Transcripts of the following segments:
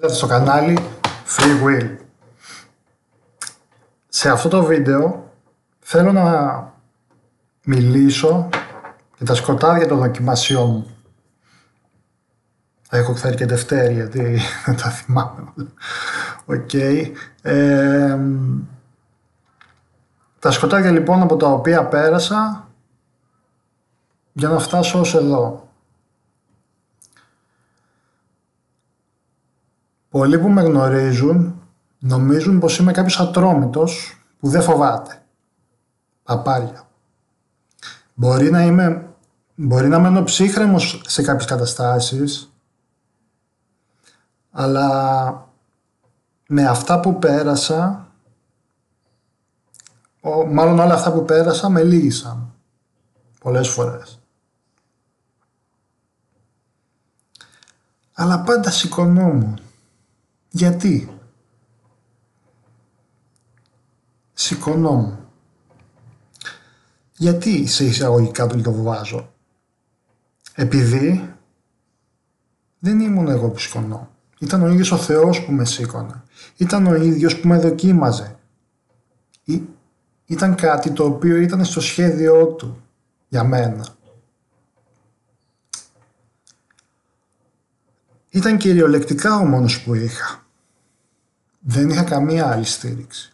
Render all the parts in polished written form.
Στο κανάλι Free Will. Σε αυτό το βίντεο θέλω να μιλήσω για τα σκοτάδια των δοκιμασιών μου. Έχω φέρει και Δευτέρη γιατί δεν τα θυμάμαι. Τα σκοτάδια λοιπόν από τα οποία πέρασα για να φτάσω ως εδώ. Πολλοί που με γνωρίζουν νομίζουν πως είμαι κάποιος ατρόμητος που δεν φοβάται. Παπάρια. Μπορεί να μένω ψύχρεμος σε κάποιες καταστάσεις, αλλά με αυτά που πέρασα, μάλλον όλα αυτά που πέρασα με λύγησαν πολλές φορές. Αλλά πάντα σηκωνόμουν. Γιατί? Σηκωνόμουν. Γιατί σε εισαγωγικά το βάζω? Επειδή δεν ήμουν εγώ που σηκωνώ. Ήταν ο ίδιος ο Θεός που με σήκωνε. Ήταν ο ίδιος που με δοκίμαζε. Ήταν κάτι το οποίο ήταν στο σχέδιό του για μένα. Ήταν κυριολεκτικά ο μόνος που είχα. Δεν είχα καμία άλλη στήριξη.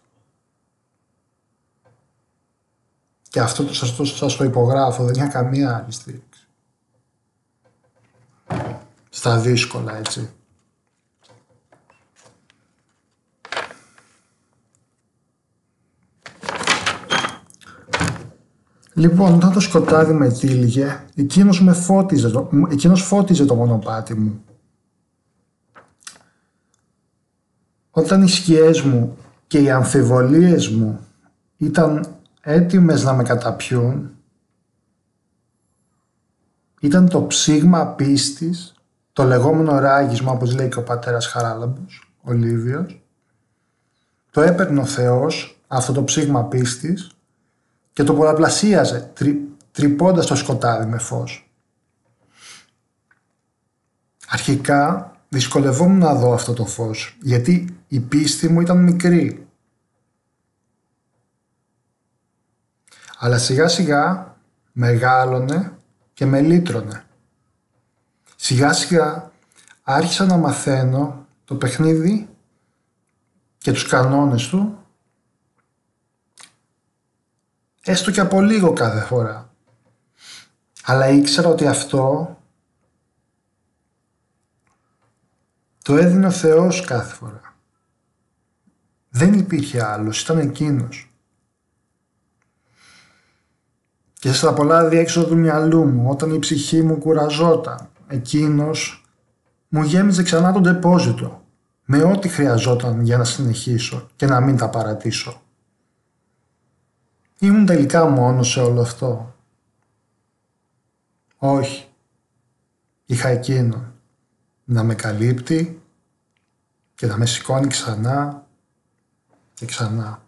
Και αυτό σας το υπογράφω, δεν είχα καμία άλλη στήριξη. Στα δύσκολα, έτσι. Λοιπόν, όταν το σκοτάδι με τύλιγε, εκείνος φώτιζε το μονοπάτι μου. Όταν οι σκιές μου και οι αμφιβολίες μου ήταν έτοιμες να με καταπιούν, ήταν το ψήγμα πίστης, το λεγόμενο ράγισμα, όπως λέει και ο πατέρας Χαράλαμπος, ο Λίβιος, το έπαιρνε ο Θεός, αυτό το ψήγμα πίστης, και το πολλαπλασίαζε, τρυπώντας το σκοτάδι με φως. Αρχικά δυσκολευόμουν να δω αυτό το φως, γιατί η πίστη μου ήταν μικρή. Αλλά σιγά σιγά μεγάλωνε και με λύτρωνε. Σιγά σιγά άρχισα να μαθαίνω το παιχνίδι και τους κανόνες του, έστω και από λίγο κάθε φορά. Αλλά ήξερα ότι αυτό το έδινε ο Θεός κάθε φορά. Δεν υπήρχε άλλος, ήταν εκείνος. Και στα πολλά διέξοδο του μυαλού μου, όταν η ψυχή μου κουραζόταν, εκείνος μου γέμιζε ξανά τον ντεπόζιτο με ό,τι χρειαζόταν για να συνεχίσω και να μην τα παρατήσω. Ήμουν τελικά μόνος σε όλο αυτό? Όχι. Είχα εκείνον να με καλύπτει και να με σηκώνει ξανά και ξανά.